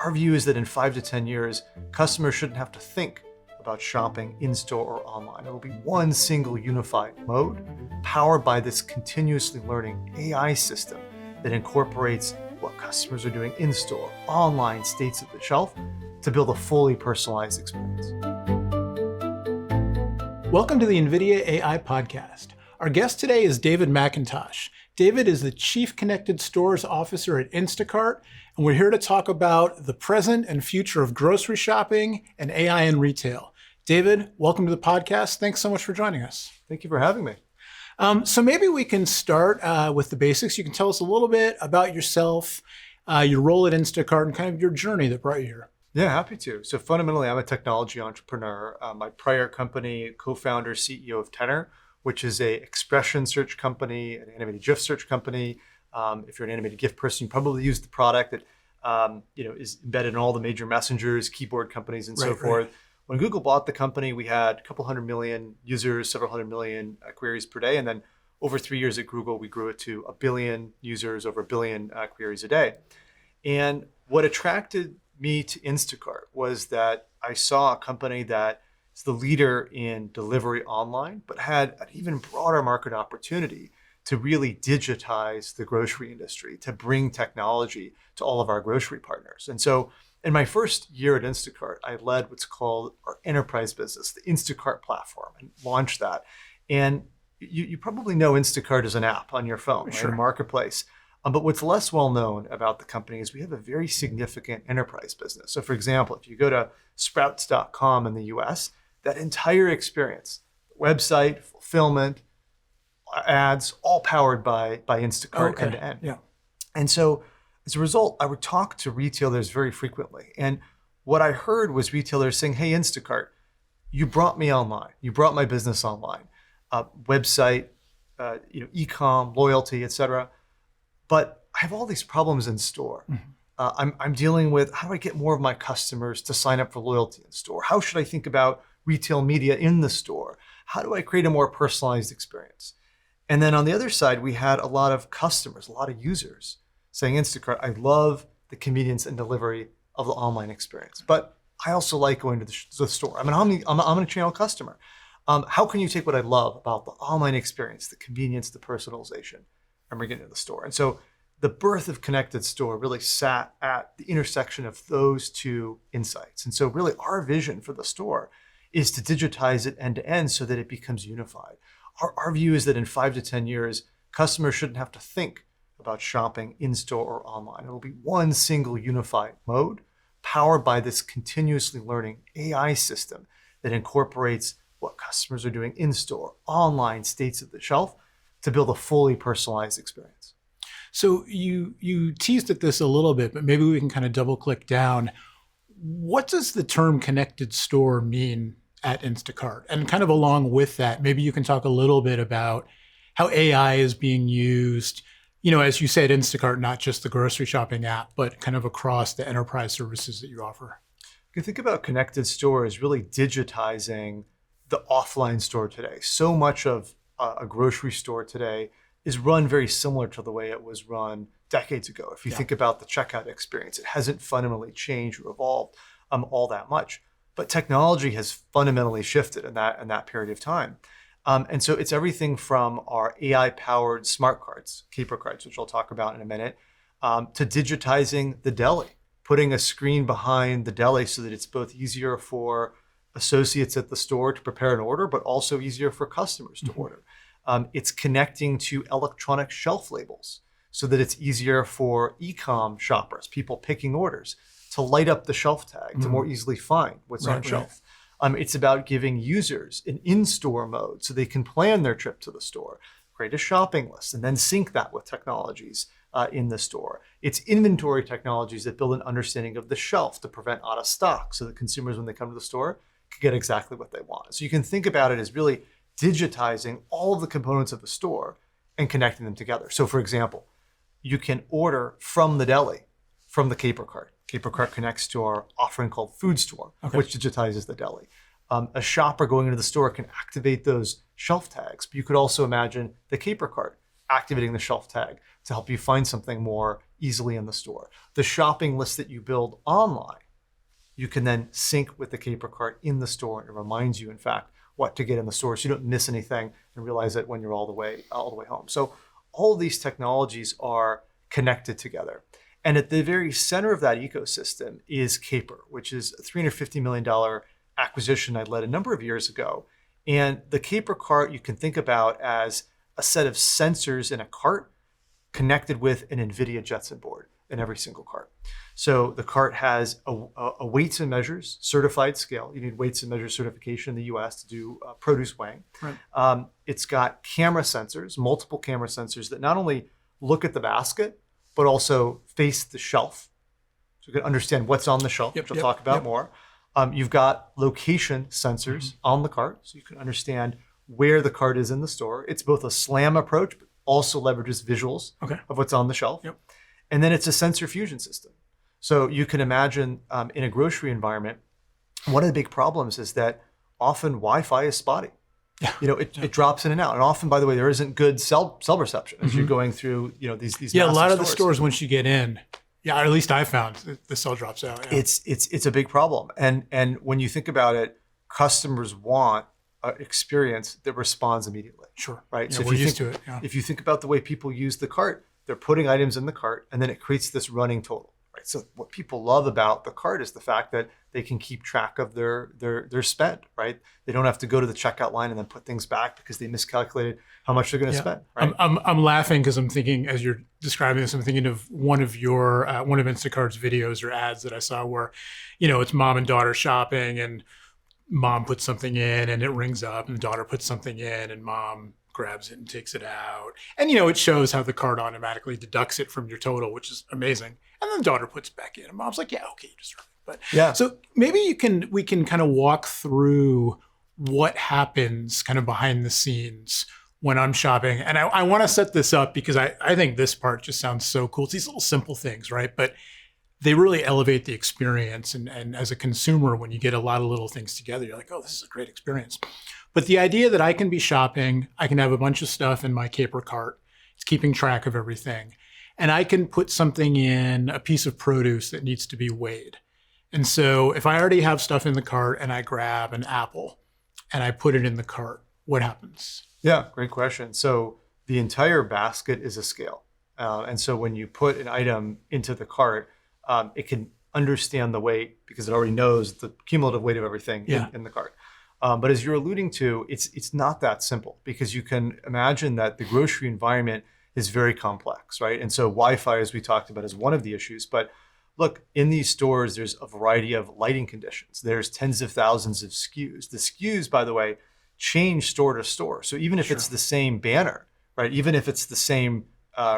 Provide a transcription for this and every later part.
Our view is that in 5 to 10 years, customers shouldn't have to think about shopping in-store or online. It will be one single unified mode powered by this continuously learning AI system that incorporates what customers are doing in-store, online, states at the shelf to build a fully personalized experience. Welcome to the NVIDIA AI podcast. Our guest today is David McIntosh. David is the Chief Connected Stores Officer at Instacart, and we're here to talk about the present and future of grocery shopping and AI in retail. David, welcome to the podcast. Thanks so much for joining us. Thank you for having me. So maybe we can start with the basics. You can tell us a little bit about yourself, your role at Instacart, and kind of your journey that brought you here. Yeah, happy to. So fundamentally, I'm a technology entrepreneur. My prior company, co-founder, CEO of Tenor, which is a expression search company, an animated GIF search company. If you're an animated GIF person, you probably use the product that is embedded in all the major messengers, keyboard companies, and so forth. Right. When Google bought the company, we had a couple 100 million users, several 100 million queries per day. And then over 3 years at Google, we grew it to 1 billion users, over 1 billion queries a day. And what attracted me to Instacart was that I saw a company that is the leader in delivery online, but had an even broader market opportunity to really digitize the grocery industry, to bring technology to all of our grocery partners. And so in my first year at Instacart, I led what's called our enterprise business, the Instacart platform, and launched that. And you probably know Instacart is an app on your phone, Sure. right? A marketplace. But what's less well known about the company is we have a very significant enterprise business. So for example, if you go to sprouts.com in the US, that entire experience, website, fulfillment, ads, all powered by Instacart end to end. Yeah. And so as a result, I would talk to retailers very frequently. And what I heard was retailers saying, hey, Instacart, you brought me online. You brought my business online, website, e-com, loyalty, et cetera. But I have all these problems in store. Mm-hmm. I'm dealing with how do I get more of my customers to sign up for loyalty in store? How should I think about retail media in the store? How do I create a more personalized experience? And then on the other side, we had a lot of customers, a lot of users saying, Instacart, I love the convenience and delivery of the online experience, but I also like going to the store. I'm an omnichannel customer. How can you take what I love about the online experience, the convenience, the personalization, and bring it into the store? And so the birth of Connected Store really sat at the intersection of those two insights. And so really our vision for the store is to digitize it end to end so that it becomes unified. Our view is that in 5 to 10 years, customers shouldn't have to think about shopping in-store or online. It will be one single unified mode powered by this continuously learning AI system that incorporates what customers are doing in-store, online, states at the shelf to build a fully personalized experience. So you teased at this a little bit, but maybe we can kind of double click down. What does the term connected store mean at Instacart? And kind of along with that, maybe you can talk a little bit about how AI is being used, as you said, Instacart, not just the grocery shopping app, but kind of across the enterprise services that you offer. You can think about Connected Store as really digitizing the offline store today. So much of a grocery store today is run very similar to the way it was run decades ago. If you think about the checkout experience, it hasn't fundamentally changed or evolved all that much. But technology has fundamentally shifted in that period of time. And so it's everything from our AI-powered smart cards, Caper cards, which I'll talk about in a minute, to digitizing the deli, putting a screen behind the deli so that it's both easier for associates at the store to prepare an order, but also easier for customers to order. It's connecting to electronic shelf labels so that it's easier for e-com shoppers, people picking orders, to light up the shelf tag to more easily find what's on shelf. It's about giving users an in-store mode so they can plan their trip to the store, create a shopping list, and then sync that with technologies in the store. It's inventory technologies that build an understanding of the shelf to prevent out of stock so that consumers, when they come to the store, can get exactly what they want. So you can think about it as really digitizing all of the components of the store and connecting them together. So for example, you can order from the deli, from the Caper cart. Caper cart connects to our offering called Food Store, which digitizes the deli. A shopper going into the store can activate those shelf tags, but you could also imagine the Caper cart activating the shelf tag to help you find something more easily in the store. The shopping list that you build online, you can then sync with the Caper Cart in the store, and it reminds you, in fact, what to get in the store, so you don't miss anything and realize it when you're all the way home. So all of these technologies are connected together. And at the very center of that ecosystem is Caper, which is a $350 million acquisition I led a number of years ago. And the Caper Cart you can think about as a set of sensors in a cart connected with an NVIDIA Jetson board in every single cart. So the cart has a weights and measures certified scale. You need weights and measures certification in the US to do produce weighing. Right. It's got camera sensors, multiple camera sensors that not only look at the basket, but also face the shelf. So you can understand what's on the shelf, which we'll talk about more. You've got location sensors on the cart, so you can understand where the cart is in the store. It's both a SLAM approach, but also leverages visuals of what's on the shelf. Yep. And then it's a sensor fusion system. So you can imagine in a grocery environment, one of the big problems is that often Wi-Fi is spotty. Yeah. It drops in and out. And often, by the way, there isn't good cell reception as you're going through, these a lot of the stores, once you get in, or at least I found the cell drops out. Yeah. It's a big problem. And when you think about it, customers want an experience that responds immediately. Sure. Right. Yeah, so we're used to it. Yeah. If you think about the way people use the cart, they're putting items in the cart and then it creates this running total. Right. So what people love about the cart is the fact that they can keep track of their spend, right? They don't have to go to the checkout line and then put things back because they miscalculated how much they're going to spend. Right? I'm laughing because I'm thinking, as you're describing this, I'm thinking of one of Instacart's videos or ads that I saw where, it's mom and daughter shopping and mom puts something in and it rings up and the daughter puts something in and mom grabs it and takes it out. And, it shows how the cart automatically deducts it from your total, which is amazing. And then the daughter puts it back in and mom's like, yeah, okay, you deserve it. But yeah. So maybe we can kind of walk through what happens kind of behind the scenes when I'm shopping. And I want to set this up because I think this part just sounds so cool. It's these little simple things, right? But they really elevate the experience. And as a consumer, when you get a lot of little things together, you're like, oh, this is a great experience. But the idea that I can be shopping, I can have a bunch of stuff in my Caper Cart. It's keeping track of everything. And I can put something in, a piece of produce that needs to be weighed. And so if I already have stuff in the cart and I grab an apple and I put it in the cart, what happens? Yeah, great question. So the entire basket is a scale. And so when you put an item into the cart, it can understand the weight because it already knows the cumulative weight of everything in the cart. But as you're alluding to, it's not that simple because you can imagine that the grocery environment is very complex, right? And so Wi-Fi, as we talked about, is one of the issues. But look, in these stores, there's a variety of lighting conditions. There's tens of thousands of SKUs. The SKUs, by the way, change store to store. So even if it's the same banner, right? Even if it's the same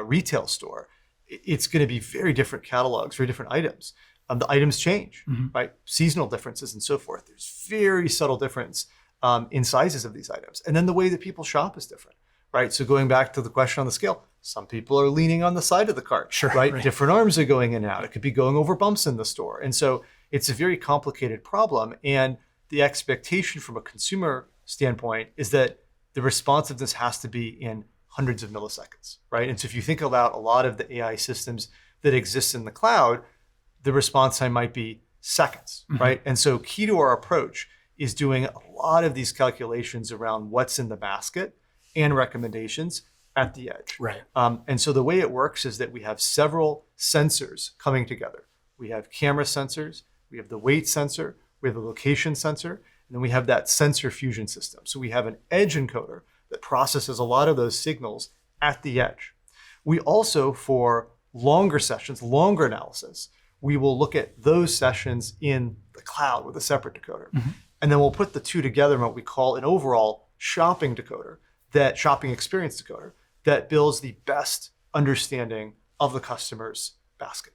retail store, it's going to be very different catalogs, very different items. The items change, right? Seasonal differences and so forth. There's very subtle difference in sizes of these items. And then the way that people shop is different, right? So going back to the question on the scale, some people are leaning on the side of the cart, right? Different arms are going in and out. It could be going over bumps in the store. And so it's a very complicated problem. And the expectation from a consumer standpoint is that the responsiveness has to be in hundreds of milliseconds, right? And so if you think about a lot of the AI systems that exist in the cloud, the response time might be seconds, right? And so key to our approach is doing a lot of these calculations around what's in the basket and recommendations at the edge. Right. And so the way it works is that we have several sensors coming together. We have camera sensors, we have the weight sensor, we have the location sensor, and then we have that sensor fusion system. So we have an edge encoder that processes a lot of those signals at the edge. We also, for longer sessions, longer analysis, we will look at those sessions in the cloud with a separate decoder. And then we'll put the two together in what we call an overall shopping decoder, that shopping experience decoder, that builds the best understanding of the customer's basket.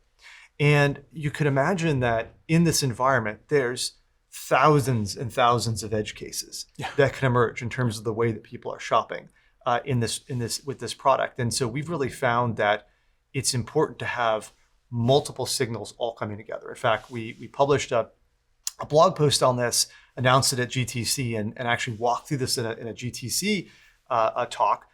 And you can imagine that in this environment, there's thousands and thousands of edge cases that can emerge in terms of the way that people are shopping with this product. And so we've really found that it's important to have multiple signals all coming together. In fact, we published a blog post on this, announced it at GTC, and actually walked through this in a GTC talk.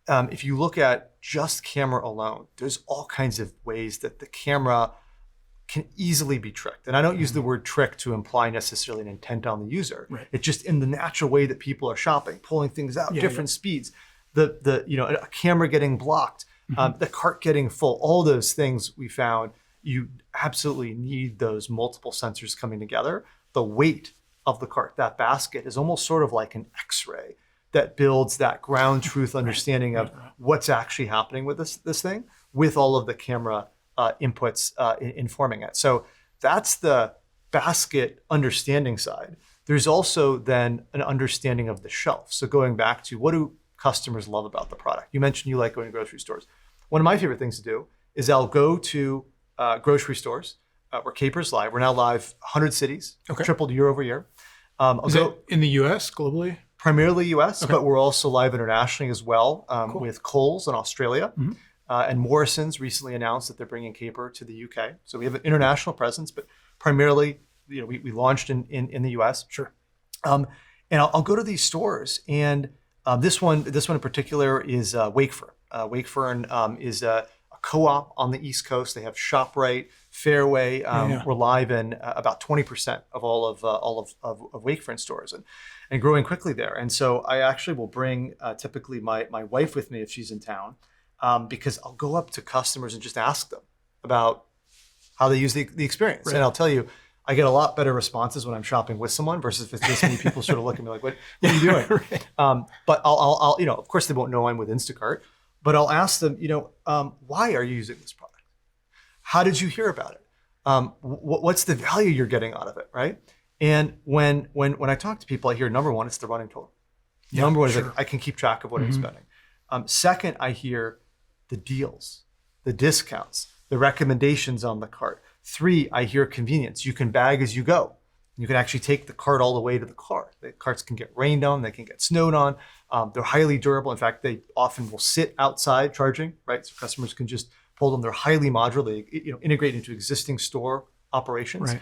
if you look at just camera alone, there's all kinds of ways that the camera can easily be tricked. And I don't use the word trick to imply necessarily an intent on the user. Right. It's just in the natural way that people are shopping, pulling things out, different speeds, a camera getting blocked, the cart getting full, all those things we found, you absolutely need those multiple sensors coming together. The weight of the cart, that basket, is almost sort of like an X-ray that builds that ground truth understanding of what's actually happening with this thing, with all of the camera inputs informing it. So that's the basket understanding side. There's also then an understanding of the shelf. So going back to, what do customers love about the product? You mentioned you like going to grocery stores. One of my favorite things to do is I'll go to grocery stores where Caper's live. We're now live 100 cities, tripled year over year. Is it in the US, globally? Primarily US, but we're also live internationally as well, with Kohl's in Australia. And Morrison's recently announced that they're bringing Caper to the UK. So we have an international presence, but primarily, we launched in the US. Sure. And I'll go to these stores, and this one in particular is Wakefern. Wakefern is a co-op on the East Coast. They have ShopRite, Fairway. We're live in about 20% of all of Wakefern stores, and growing quickly there. And so I actually will bring typically my wife with me if she's in town, because I'll go up to customers and just ask them about how they use the experience. Right. And I'll tell you, I get a lot better responses when I'm shopping with someone versus if it's just me. People sort of look at me like, what are you doing? Right. But I'll of course they won't know I'm with Instacart, but I'll ask them, why are you using this product? How did you hear about it? What's the value you're getting out of it, right? And when I talk to people, I hear, number one, it's the running total. Number one is like, I can keep track of what I'm spending. Second, I hear the deals, the discounts, the recommendations on the cart. 3, I hear convenience. You can bag as you go. You can actually take the cart all the way to the car. The carts can get rained on, they can get snowed on. They're highly durable. In fact, they often will sit outside charging, right? So customers can just pull them. They're highly modular. They integrate into existing store operations. Right.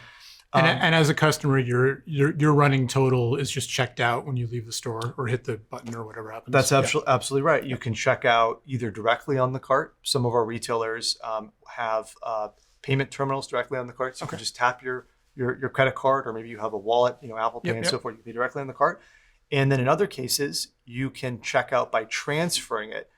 And as a customer, your running total is just checked out when you leave the store or hit the button or whatever happens. That's absolutely right. You can check out either directly on the cart. Some of our retailers have payment terminals directly on the cart. So you can just tap your credit card, or maybe you have a wallet, Apple Pay and so forth. You can pay directly on the cart. And then in other cases, you can check out by transferring it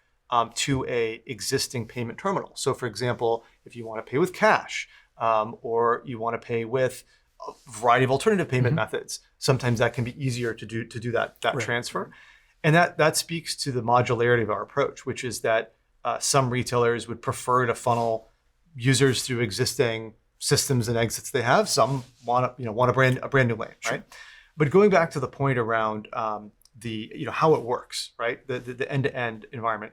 to a existing payment terminal. So for example, if you want to pay with cash, or you want to pay with a variety of alternative payment methods, sometimes that can be easier to do that right. transfer. And that speaks to the modularity of our approach, which is that some retailers would prefer to funnel users through existing systems and exits they have. Some want a brand new lane, right? Sure. But going back to the point around how it works, right? The end-to-end environment.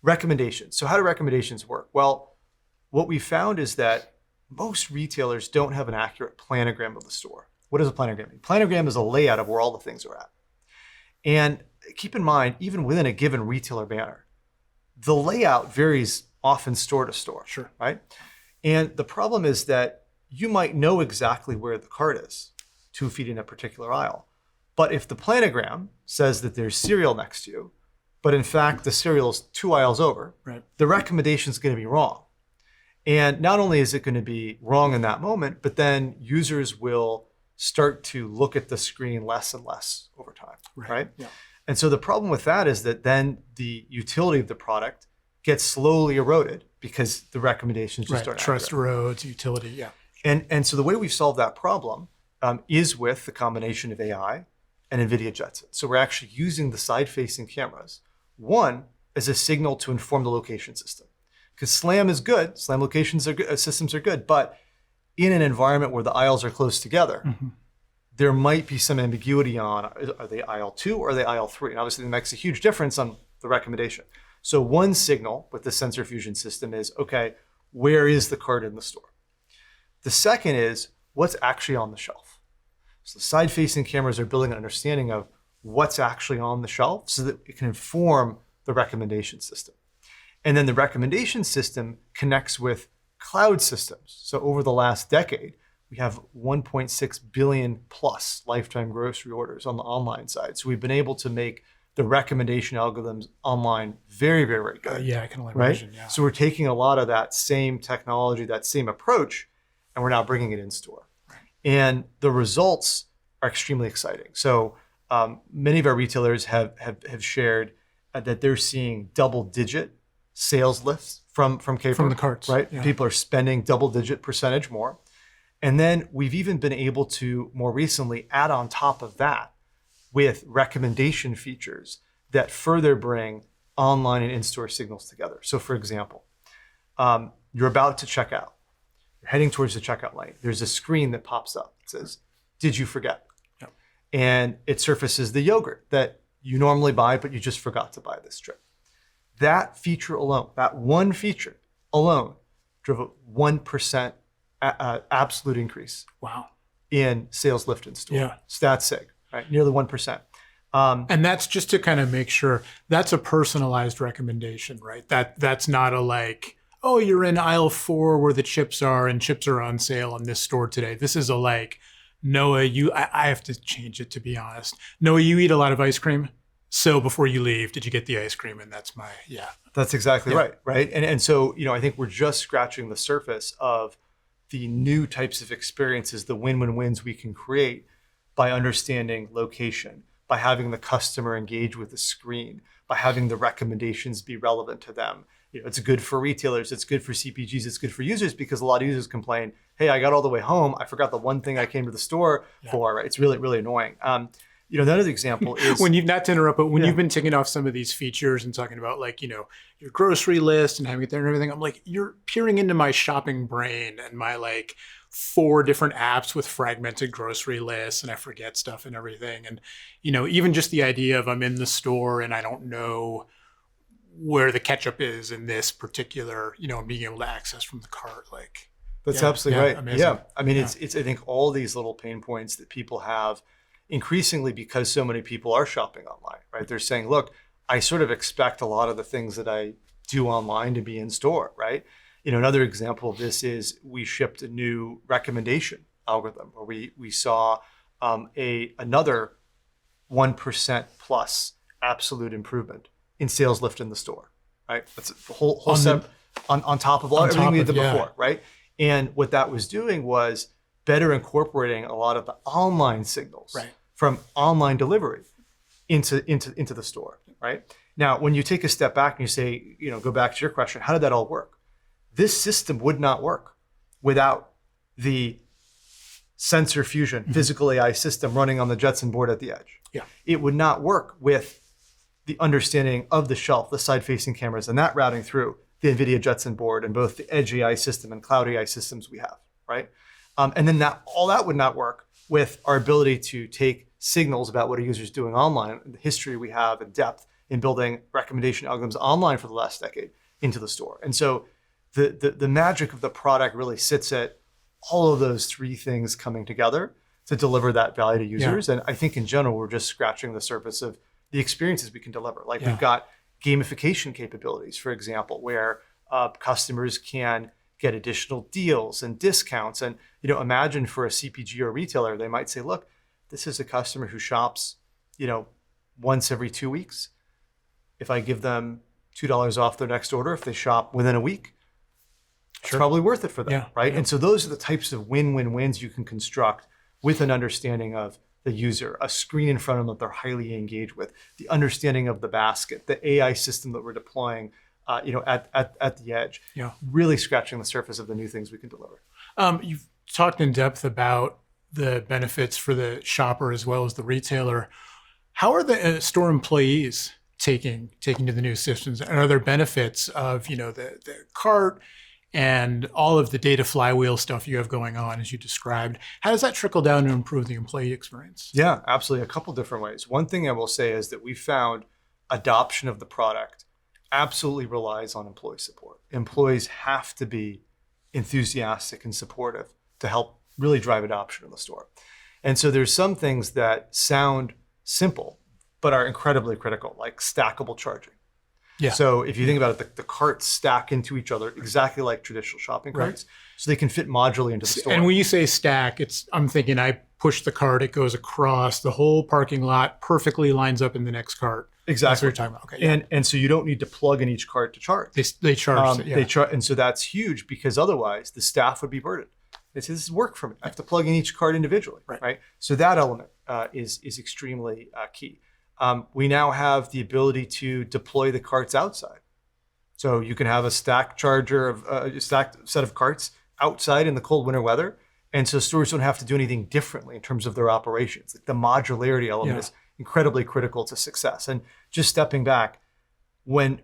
Recommendations. So how do recommendations work? Well, what we found is that most retailers don't have an accurate planogram of the store. What does a planogram mean? Planogram is a layout of where all the things are at. And keep in mind, even within a given retailer banner, the layout varies often store to store, sure, right? And the problem is that you might know exactly where the cart is 2 feet in a particular aisle. But if the planogram says that there's cereal next to you, but in fact the cereal is 2 aisles over, right, the recommendation is going to be wrong. And not only is it going to be wrong in that moment, but then users will start to look at the screen less and less over time, right? Yeah. And so the problem with that is that then the utility of the product gets slowly eroded because the recommendations just aren't Trust accurate. erodes, utility, yeah. And so the way we've solved that problem is with the combination of AI and NVIDIA Jetson. So we're actually using the side-facing cameras, one, as a signal to inform the location system. Because SLAM is good, SLAM locations are good, systems are good, but in an environment where the aisles are close together, there might be some ambiguity on, are they aisle 2 or are they aisle 3? And obviously that makes a huge difference on the recommendation. So one signal with the sensor fusion system is, okay, where is the cart in the store? The second is, what's actually on the shelf? So the side-facing cameras are building an understanding of what's actually on the shelf so that it can inform the recommendation system. And then the recommendation system connects with cloud systems. So over the last decade, we have 1.6 billion plus lifetime grocery orders on the online side. So we've been able to make the recommendation algorithms online very, very, very good. Yeah, I can only Right? imagine. Yeah. So we're taking a lot of that same technology, that same approach, and we're now bringing it in store. And the results are extremely exciting. So many of our retailers have shared that they're seeing double-digit sales lifts from Caper. From the carts. Right? Yeah. People are spending double-digit percentage more. And then we've even been able to more recently add on top of that with recommendation features that further bring online and in-store signals together. So for example, you're about to check out. You're heading towards the checkout lane. There's a screen that pops up. It says, "Did you forget?" Yep. And it surfaces the yogurt that you normally buy, but you just forgot to buy this trip. That feature alone, that one feature alone, drove a 1% absolute increase Wow. in sales lift in store. Yeah. Stats sig, right? Nearly 1%. And that's just to kind of make sure that's a personalized recommendation, right? That's not a like, oh, you're in aisle 4 where the chips are and chips are on sale in this store today. This is a like, Noah, I have to change it to be honest. Noah, you eat a lot of ice cream. So before you leave, did you get the ice cream? And that's my, yeah. That's exactly right? And so, I think we're just scratching the surface of the new types of experiences, the win-win-wins we can create by understanding location, by having the customer engage with the screen, by having the recommendations be relevant to them. It's good for retailers, it's good for CPGs, it's good for users, because a lot of users complain, hey, I got all the way home, I forgot the one thing I came to the store for, right? It's really, really annoying. Another example is when you've not to interrupt, but when you've been ticking off some of these features and talking about like, your grocery list and having it there and everything, I'm like, you're peering into my shopping brain and my like 4 different apps with fragmented grocery lists and I forget stuff and everything. And, even just the idea of I'm in the store and I don't know where the ketchup is in this particular, and being able to access from the cart, like. That's absolutely right. Amazing. Yeah. I mean, it's I think all these little pain points that people have increasingly because so many people are shopping online, right? They're saying, look, I sort of expect a lot of the things that I do online to be in store, right? Another example of this is we shipped a new recommendation algorithm where we saw another 1% plus absolute improvement in sales lift in the store, right? That's the whole step on top of everything we did before, right? And what that was doing was better incorporating a lot of the online signals from online delivery into the store, right? Now, when you take a step back and you say, go back to your question, how did that all work? This system would not work without the sensor fusion, physical AI system running on the Jetson board at the edge. Yeah. It would not work with the understanding of the shelf, the side-facing cameras, and that routing through the NVIDIA Jetson board and both the edge AI system and cloud AI systems we have, right? And then all that would not work with our ability to take signals about what a user is doing online, the history we have in depth in building recommendation algorithms online for the last decade into the store. And so the magic of the product really sits at all of those 3 things coming together to deliver that value to users. And I think in general, we're just scratching the surface of the experiences we can deliver. Like we've got gamification capabilities, for example, where customers can get additional deals and discounts. And imagine for a CPG or retailer, they might say, look, this is a customer who shops, once every 2 weeks. If I give them $2 off their next order, if they shop within a week, it's probably worth it for them, right? And so those are the types of win-win-wins you can construct with an understanding of the user, a screen in front of them that they're highly engaged with, the understanding of the basket, the AI system that we're deploying, at the edge. Really scratching the surface of the new things we can deliver. You've talked in depth about the benefits for the shopper as well as the retailer. How are the store employees taking to the new systems? And are there benefits of the cart and all of the data flywheel stuff you have going on as you described? How does that trickle down to improve the employee experience? Yeah, absolutely. A couple different ways. One thing I will say is that we found adoption of the product absolutely relies on employee support. Employees have to be enthusiastic and supportive to help really drive adoption in the store. And so there's some things that sound simple, but are incredibly critical, like stackable charging. Yeah. So if you think about it, the carts stack into each other exactly like traditional shopping carts, so they can fit modularly into the store. And when you say stack, I'm thinking I push the cart, it goes across the whole parking lot, perfectly lines up in the next cart. That's what Exactly. you're talking about. Okay. Yeah. And so you don't need to plug in each cart to charge. They charge. Yeah. And so that's huge because otherwise the staff would be burdened. They say, this is work for me. I have to plug in each card individually, right? So that element is extremely key. We now have the ability to deploy the carts outside. So you can have a stacked charger of a stacked set of carts outside in the cold winter weather. And so stores don't have to do anything differently in terms of their operations. Like the modularity element is incredibly critical to success. And just stepping back, when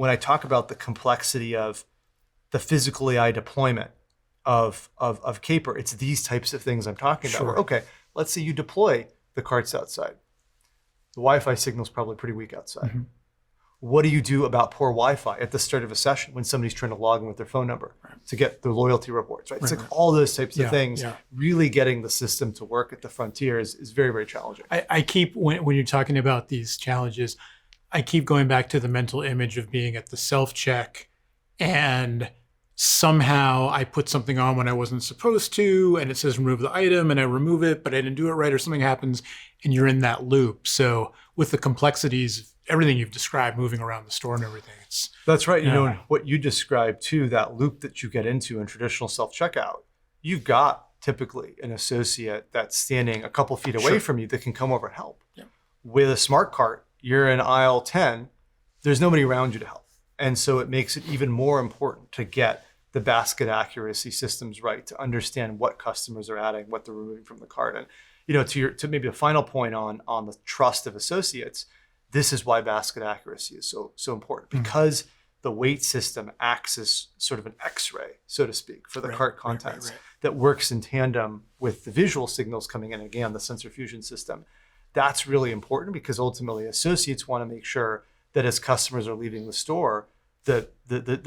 I talk about the complexity of the physical AI deployment of Caper, it's these types of things I'm talking about. Where, okay, let's say you deploy the carts outside. The Wi-Fi signal is probably pretty weak outside. Mm-hmm. What do you do about poor Wi-Fi at the start of a session when somebody's trying to log in with their phone number to get their loyalty reports, right? It's like all those types of things, really getting the system to work at the frontier is very, very challenging. I keep, when you're talking about these challenges, I keep going back to the mental image of being at the self-check and somehow I put something on when I wasn't supposed to, and it says remove the item, and I remove it, but I didn't do it right, or something happens, and you're in that loop. So with the complexities of everything you've described, moving around the store and everything, that's right. You know, what you described too, that loop that you get into in traditional self-checkout, you've got typically an associate that's standing a couple feet away from you that can come over and help. Yeah. With a smart cart, you're in aisle 10, there's nobody around you to help. And so it makes it even more important to get the basket accuracy systems right, to understand what customers are adding, what they're removing from the cart. And, you know, to maybe a final point on the trust of associates, this is why basket accuracy is so important, because the weight system acts as sort of an X-ray, so to speak, for the cart contents that works in tandem with the visual signals coming in, again, the sensor fusion system. That's really important because ultimately associates want to make sure that as customers are leaving the store, the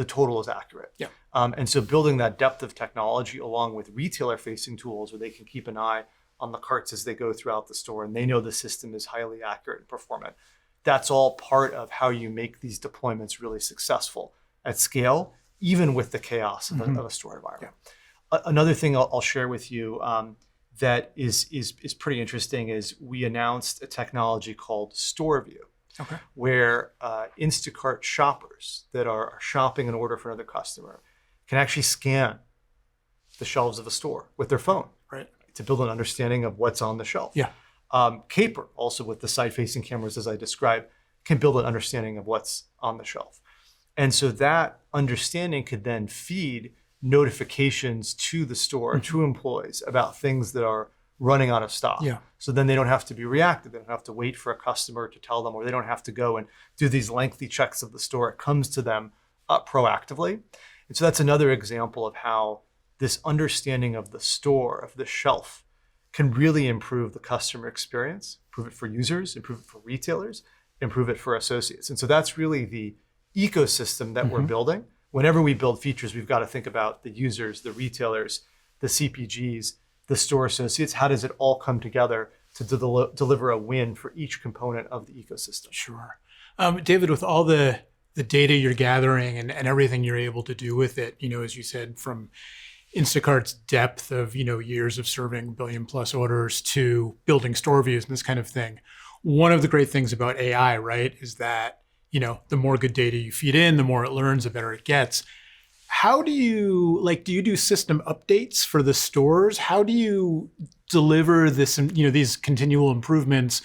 total is accurate. Yeah. And so building that depth of technology along with retailer-facing tools where they can keep an eye on the carts as they go throughout the store and they know the system is highly accurate and performant. That's all part of how you make these deployments really successful at scale, even with the chaos of a store environment. Yeah. Another thing I'll share with you that is pretty interesting is we announced a technology called StoreView. Okay. Where Instacart shoppers that are shopping an order for another customer can actually scan the shelves of a store with their phone, right, to build an understanding of what's on the shelf. Yeah. Caper, also with the side-facing cameras, as I described, can build an understanding of what's on the shelf. And so that understanding could then feed notifications to the store, to employees about things that are running out of stock. Yeah. So then they don't have to be reactive. They don't have to wait for a customer to tell them, or they don't have to go and do these lengthy checks of the store. It comes to them proactively. And so that's another example of how this understanding of the store, of the shelf, can really improve the customer experience, improve it for users, improve it for retailers, improve it for associates. And so that's really the ecosystem that we're building. Whenever we build features, we've got to think about the users, the retailers, the CPGs, the store associates. How does it all come together to deliver a win for each component of the ecosystem? Sure. David, with all the data you're gathering and everything you're able to do with it, you know, as you said, from Instacart's depth of, you know, years of serving billion-plus orders to building store views and this kind of thing. One of the great things about AI, right, is that, you know, the more good data you feed in, the more it learns, the better it gets. How do you, do you do system updates for the stores? How do you deliver this, you know, these continual improvements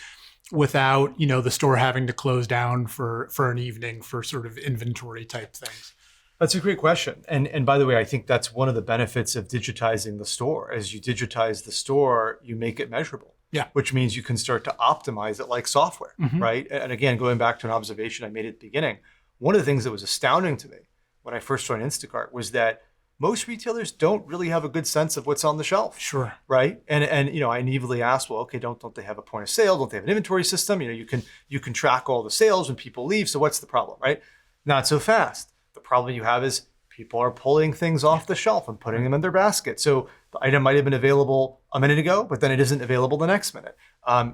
without, you know, the store having to close down for an evening for sort of inventory type things? That's a great question. And by the way, I think that's one of the benefits of digitizing the store. As you digitize the store, you make it measurable. Yeah. Which means you can start to optimize it like software, right? And again, going back to an observation I made at the beginning, one of the things that was astounding to me when I first joined Instacart was that most retailers don't really have a good sense of what's on the shelf. Sure. Right. And you know, I naively asked, well, okay, don't they have a point of sale? Don't they have an inventory system? You know, you can track all the sales when people leave. So what's the problem, right? Not so fast. The problem you have is people are pulling things off the shelf and putting them in their basket. So the item might have been available a minute ago, but then it isn't available the next minute.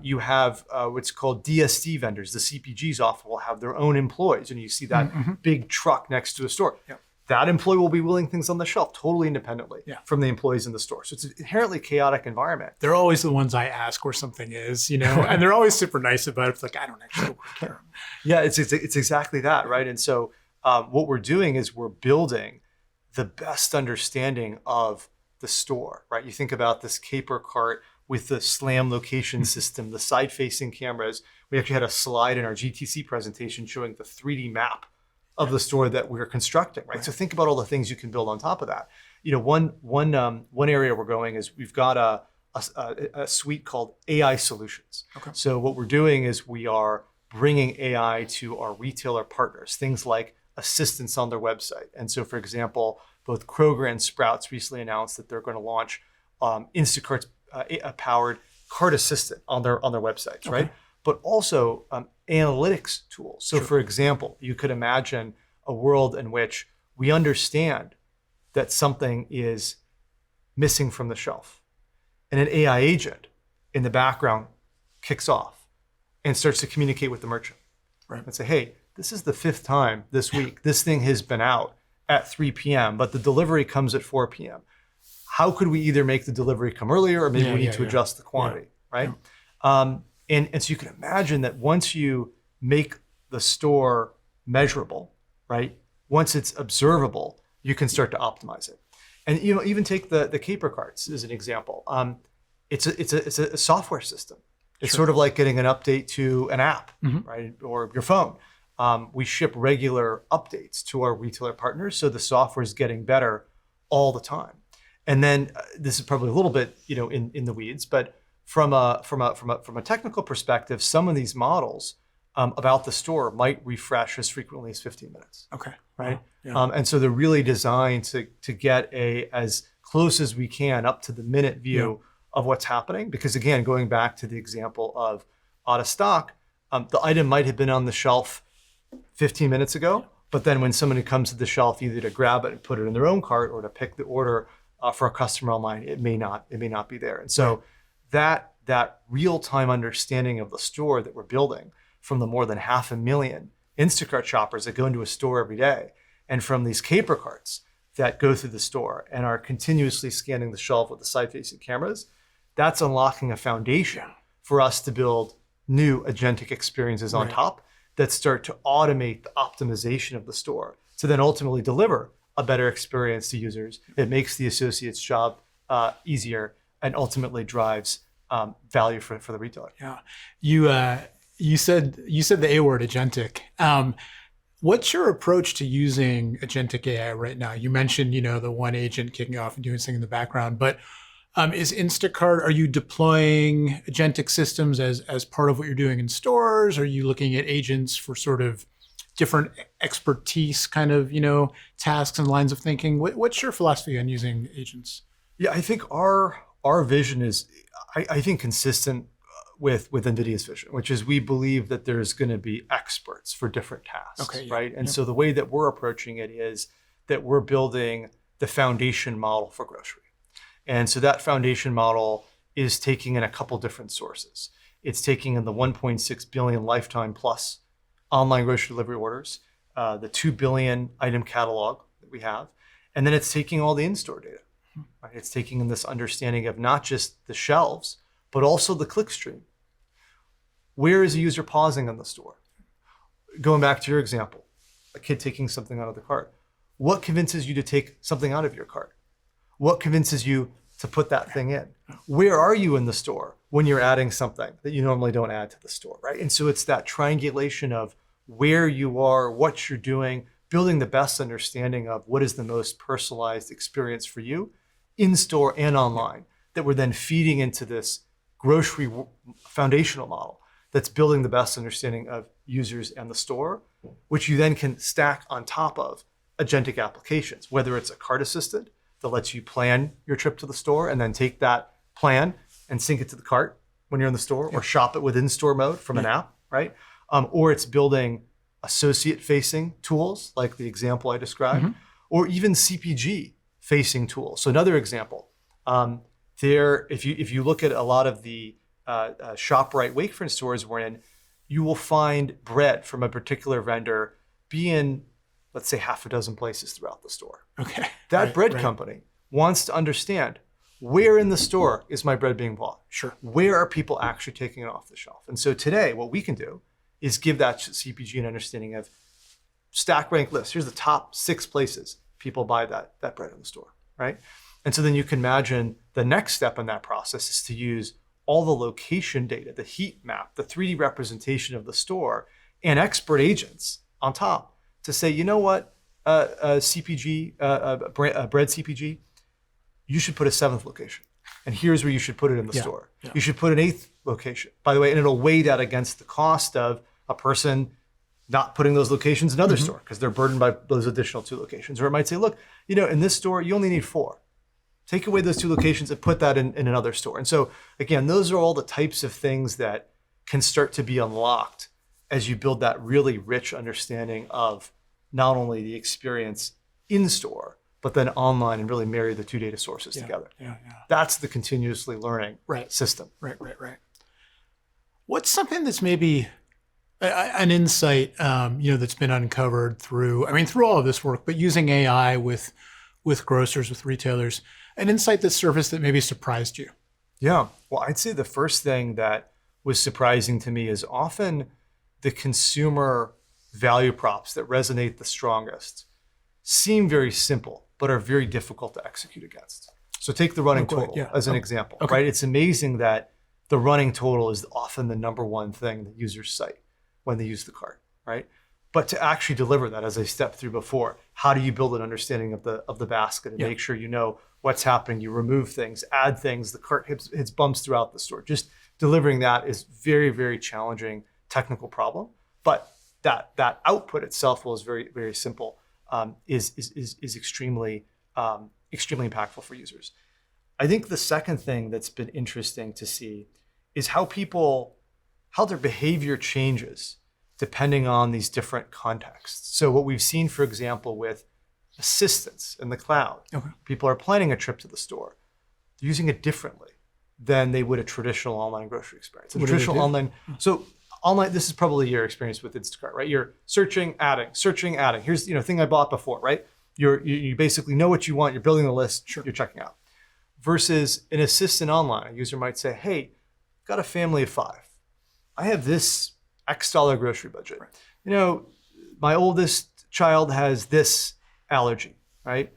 You have what's called DSD vendors. The CPGs often will have their own employees, and you see that big truck next to a store. Yep. that employee will be wheeling things on the shelf totally independently Yeah. from the employees in the store. So it's an inherently chaotic environment. They're always the ones I ask where something is, and they're always super nice about it. It's like, I don't actually work here. Yeah, it's exactly that, right? And so what we're doing is we're building the best understanding of the store, right? You think about this caper cart with the SLAM location system, the side-facing cameras. We actually had a slide in our GTC presentation showing the 3D map of the store that we're constructing, right? So think about all the things you can build on top of that. One area we're going is we've got a suite called AI solutions. Okay. So what we're doing is we are bringing AI to our retailer partners, things like assistance on their website. And so, for example, both Kroger and Sprouts recently announced that they're going to launch Instacart's powered cart assistant on their websites, right? But also analytics tools. So for example, you could imagine a world in which we understand that something is missing from the shelf. And an AI agent in the background kicks off and starts to communicate with the merchant. Right. And say, hey, this is the 5th time this week this thing has been out at 3 p.m., but the delivery comes at 4 p.m. How could we either make the delivery come earlier or maybe we need to adjust the quantity, right? And so you can imagine that once you make the store measurable, right? Once it's observable, you can start to optimize it. And even take the caper carts as an example. It's a software system. It's sort of like getting an update to an app, right? Or your phone. We ship regular updates to our retailer partners, so the software is getting better all the time. And then this is probably a little bit, in the weeds, but from a technical perspective, some of these models about the store might refresh as frequently as 15 minutes. Okay. Right. Yeah. And so they're really designed to get as close as we can up to the minute view of what's happening. Because again, going back to the example of out of stock, the item might have been on the shelf 15 minutes ago, but then when somebody comes to the shelf, either to grab it and put it in their own cart or to pick the order for a customer online, it may not be there. And so that real-time understanding of the store that we're building from the more than 500,000 Instacart shoppers that go into a store every day, and from these caper carts that go through the store and are continuously scanning the shelf with the side-facing cameras, that's unlocking a foundation for us to build new agentic experiences on top that start to automate the optimization of the store to then ultimately deliver a better experience to users. It makes the associate's job easier and ultimately drives value for the retailer. Yeah, you said the A word, agentic. What's your approach to using agentic AI right now? You mentioned the one agent kicking off and doing something in the background, but is Instacart, are you deploying agentic systems as part of what you're doing in stores? Are you looking at agents for sort of different expertise kind of, tasks and lines of thinking? What's your philosophy on using agents? Yeah, I think our vision is, I think, consistent with NVIDIA's vision, which is we believe that there's going to be experts for different tasks, right? And so the way that we're approaching it is that we're building the foundation model for grocery. And so that foundation model is taking in a couple different sources. It's taking in the 1.6 billion lifetime plus online grocery delivery orders, the 2 billion item catalog that we have, and then it's taking all the in-store data. Right? It's taking in this understanding of not just the shelves, but also the click stream. Where is a user pausing in the store? Going back to your example, a kid taking something out of the cart. What convinces you to take something out of your cart? What convinces you to put that thing in? Where are you in the store when you're adding something that you normally don't add to the store, right? And so it's that triangulation of where you are, what you're doing, building the best understanding of what is the most personalized experience for you in store and online that we're then feeding into this grocery foundational model that's building the best understanding of users and the store, which you then can stack on top of agentic applications, whether it's a cart assistant that lets you plan your trip to the store and then take that plan and sync it to the cart when you're in the store, or shop it with in-store mode from an app, right? Or it's building associate-facing tools like the example I described, or even CPG-facing tools. So another example, if you look at a lot of the ShopRite Wakefern stores we're in, you will find bread from a particular vendor being let's say half a dozen places throughout the store. Okay. That Right, bread right. company wants to understand, where in the store is my bread being bought? Sure. Where are people actually taking it off the shelf? And so today, what we can do is give that CPG an understanding of stack rank list. Here's the top 6 places people buy that bread in the store, right? And so then you can imagine the next step in that process is to use all the location data, the heat map, the 3D representation of the store, and expert agents on top to say, you know what, CPG, bread CPG, you should put a 7th location. And here's where you should put it in the store. Yeah. You should put an 8th location, by the way, and it'll weigh that against the cost of a person not putting those locations in another store because they're burdened by those additional 2 locations. Or it might say, look, in this store, you only need 4. Take away those 2 locations and put that in another store. And so again, those are all the types of things that can start to be unlocked as you build that really rich understanding of not only the experience in store, but then online, and really marry the 2 data sources together. Yeah. That's the continuously learning system. Right. What's something that's maybe an insight, that's been uncovered through all of this work, but using AI with grocers, with retailers, an insight that surfaced that maybe surprised you? Yeah. Well, I'd say the first thing that was surprising to me is often the consumer value props that resonate the strongest seem very simple, but are very difficult to execute against. So take the running total as an example, right? It's amazing that the running total is often the number one thing that users cite when they use the cart, right? But to actually deliver that, as I stepped through before, how do you build an understanding of the basket and make sure you know what's happening? You remove things, add things, the cart hits bumps throughout the store. Just delivering that is very, very challenging technical problem. But that output itself was very, very simple, is extremely impactful for users. I think the second thing that's been interesting to see is how their behavior changes depending on these different contexts. So what we've seen, for example, with assistants in the cloud, people are planning a trip to the store. They're using it differently than they would a traditional online grocery experience. So online, this is probably your experience with Instacart, right? You're searching, adding. Here's thing I bought before, right? You basically know what you want. You're building a list. You're checking out. Versus an assistant online, a user might say, "Hey, I've got a family of 5. I have this X dollar grocery budget. My oldest child has this allergy, right?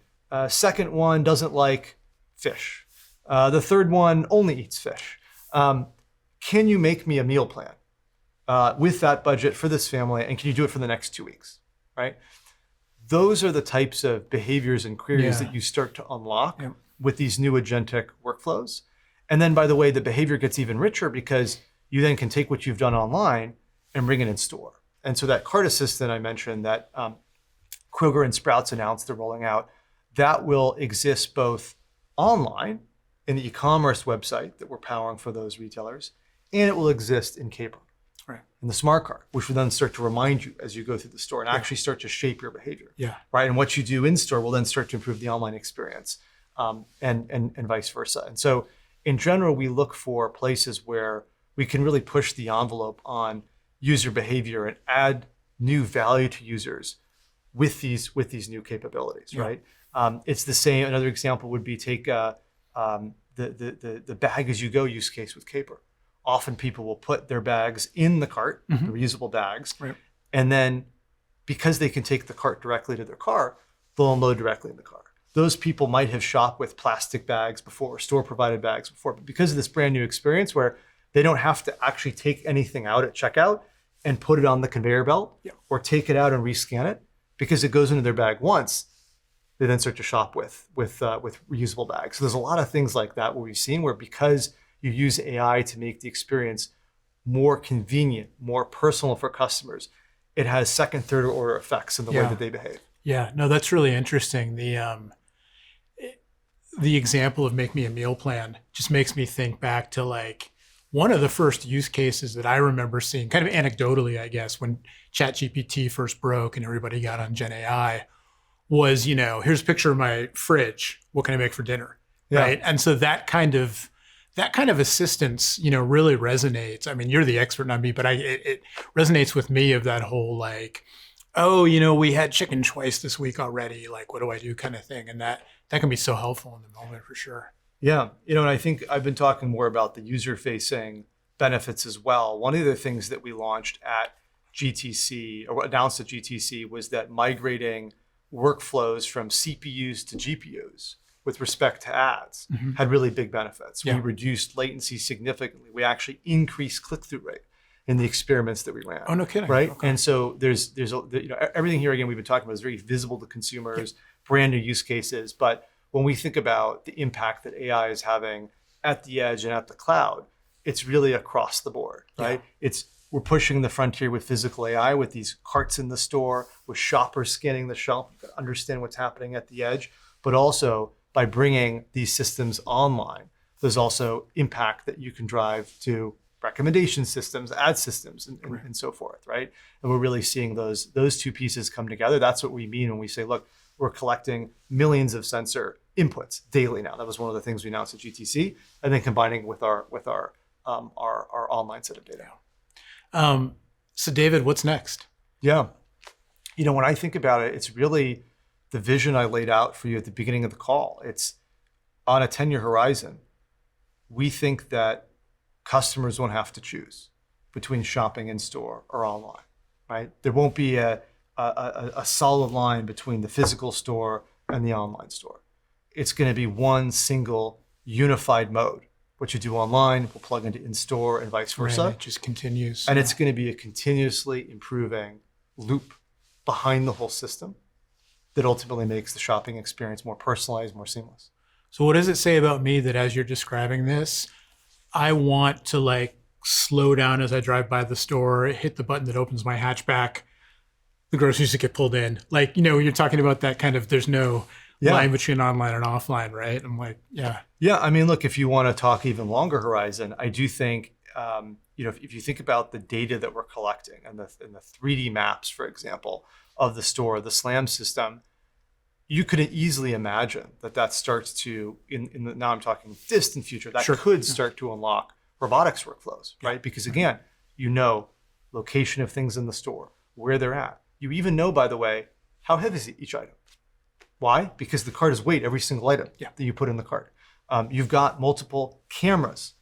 Second one doesn't like fish. The third one only eats fish. Can you make me a meal plan with that budget for this family, and can you do it for the next 2 weeks, right?" Those are the types of behaviors and queries that you start to unlock with these new agentic workflows. And then, by the way, the behavior gets even richer because you then can take what you've done online and bring it in store. And so that cart assistant I mentioned that Kroger and Sprouts announced they're rolling out, that will exist both online in the e-commerce website that we're powering for those retailers, and it will exist in Caper, in the smart cart, which will then start to remind you as you go through the store and actually start to shape your behavior. Right. And what you do in store will then start to improve the online experience, and vice versa. And so in general, we look for places where we can really push the envelope on user behavior and add new value to users with these new capabilities, right? It's the same. Another example would be take the bag as you go use case with Caper. Often people will put their bags in the cart, the reusable bags, and then because they can take the cart directly to their car, they'll unload directly in the car. Those people might have shopped with plastic bags before, store provided bags before, but because of this brand new experience where they don't have to actually take anything out at checkout and put it on the conveyor belt or take it out and rescan it, because it goes into their bag once, they then start to shop with reusable bags. So there's a lot of things like that where we've seen where because you use AI to make the experience more convenient, more personal for customers, it has second, third order effects in the way that they behave. Yeah, no, that's really interesting. The example of make me a meal plan just makes me think back to like one of the first use cases that I remember seeing, kind of anecdotally, I guess, when ChatGPT first broke and everybody got on Gen AI, was, here's a picture of my fridge. What can I make for dinner? Right. And so that kind of assistance, really resonates. I mean, you're the expert, not me, but it resonates with me of that whole like, oh, we had chicken twice this week already. Like, what do I do kind of thing. And that can be so helpful in the moment for sure. Yeah, and I think I've been talking more about the user-facing benefits as well. One of the things that we launched at GTC or announced at GTC was that migrating workflows from CPUs to GPUs with respect to ads had really big benefits. Yeah. We reduced latency significantly. We actually increased click-through rate in the experiments that we ran. Oh, no kidding. Right. Okay. And so there's everything here again we've been talking about is very visible to consumers, brand new use cases. But when we think about the impact that AI is having at the edge and at the cloud, it's really across the board, right? We're pushing the frontier with physical AI, with these carts in the store, with shoppers scanning the shelf to understand what's happening at the edge, but also by bringing these systems online, there's also impact that you can drive to recommendation systems, ad systems, and so forth, right? And we're really seeing those two pieces come together. That's what we mean when we say, look, we're collecting millions of sensor inputs daily now. That was one of the things we announced at GTC, and then combining with our online set of data. So David, what's next? Yeah, when I think about it, it's really the vision I laid out for you at the beginning of the call. It's on a 10-year horizon. We think that customers won't have to choose between shopping in store or online, right? There won't be a solid line between the physical store and the online store. It's going to be one single unified mode. What you do online will plug into in-store and vice versa. Right, it just continues. And it's going to be a continuously improving loop behind the whole system that ultimately makes the shopping experience more personalized, more seamless. So what does it say about me that as you're describing this, I want to slow down as I drive by the store, hit the button that opens my hatchback, the groceries that get pulled in. You're talking about that kind of, there's no line between online and offline, right? I'm like, yeah. Yeah, I mean, look, if you want to talk even longer horizon, I do think, if you think about the data that we're collecting and the 3D maps, for example, of the store, the SLAM system, you could easily imagine that starts to, now I'm talking distant future, that could start to unlock robotics workflows, right? Because again, location of things in the store, where they're at. You even know, by the way, how heavy is each item. Why? Because the cart is weighed every single item that you put in the cart. You've got multiple cameras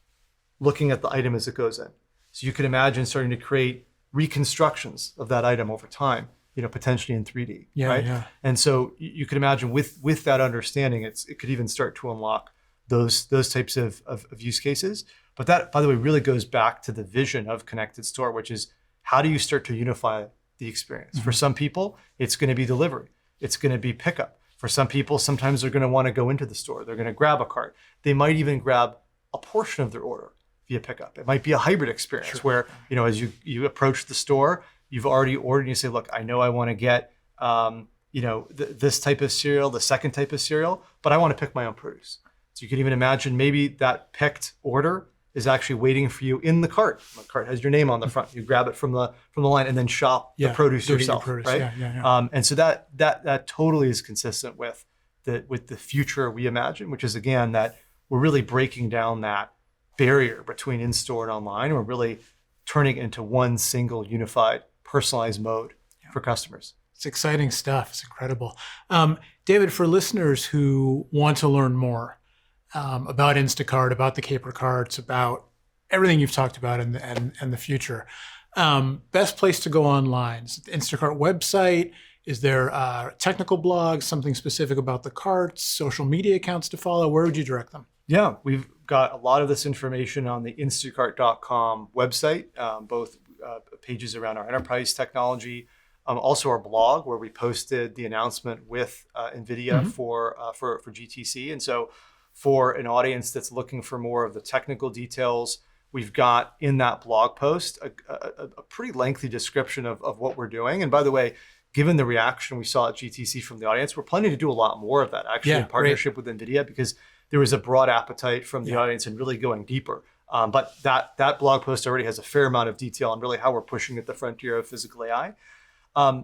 looking at the item as it goes in. So you can imagine starting to create reconstructions of that item over time, potentially in 3D, right? Yeah. And so you can imagine with that understanding, it could even start to unlock those types of use cases. But that, by the way, really goes back to the vision of Connected Store, which is how do you start to unify the experience? For some people, it's going to be delivery. It's going to be pickup. For some people, sometimes they're going to want to go into the store. They're going to grab a cart. They might even grab a portion of their order via pickup. It might be a hybrid experience where, as you approach the store, you've already ordered and you say, look, I know I want to get, this type of cereal, the second type of cereal, but I want to pick my own produce. So you can even imagine maybe that picked order is actually waiting for you in the cart. The cart has your name on the front. You grab it from the line and then shop the produce yourself, right? Yeah. And so that totally is consistent with the future we imagine, which is again that we're really breaking down that barrier between in-store and online. We're really turning it into one single unified, personalized mode for customers. It's exciting stuff. It's incredible. David, for listeners who want to learn more about Instacart, about the Caper Carts, about everything you've talked about and the future, best place to go online? Is it the Instacart website? Is there technical blogs, something specific about the carts, social media accounts to follow? Where would you direct them? Yeah, we've got a lot of this information on the instacart.com website, both pages around our enterprise technology, also our blog where we posted the announcement with NVIDIA for GTC. And so for an audience that's looking for more of the technical details, we've got in that blog post a pretty lengthy description of what we're doing. And by the way, given the reaction we saw at GTC from the audience, we're planning to do a lot more of that actually in partnership with NVIDIA because there was a broad appetite from the audience and really going deeper. But that blog post already has a fair amount of detail on really how we're pushing at the frontier of physical AI.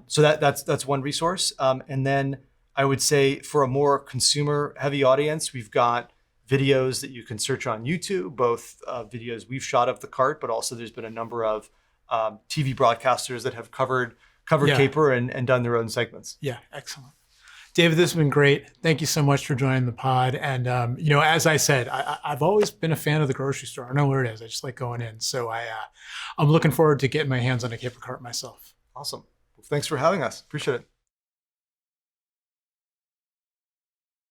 So that's one resource. And then I would say for a more consumer heavy audience, we've got videos that you can search on YouTube, both videos we've shot of the cart, but also there's been a number of TV broadcasters that have covered covered Yeah. caper and done their own segments. Yeah, excellent. David, this has been great. Thank you so much for joining the pod. And, as I said, I've always been a fan of the grocery store. I know where it is. I just like going in. So I'm looking forward to getting my hands on a caper cart myself. Awesome. Well, thanks for having us. Appreciate it.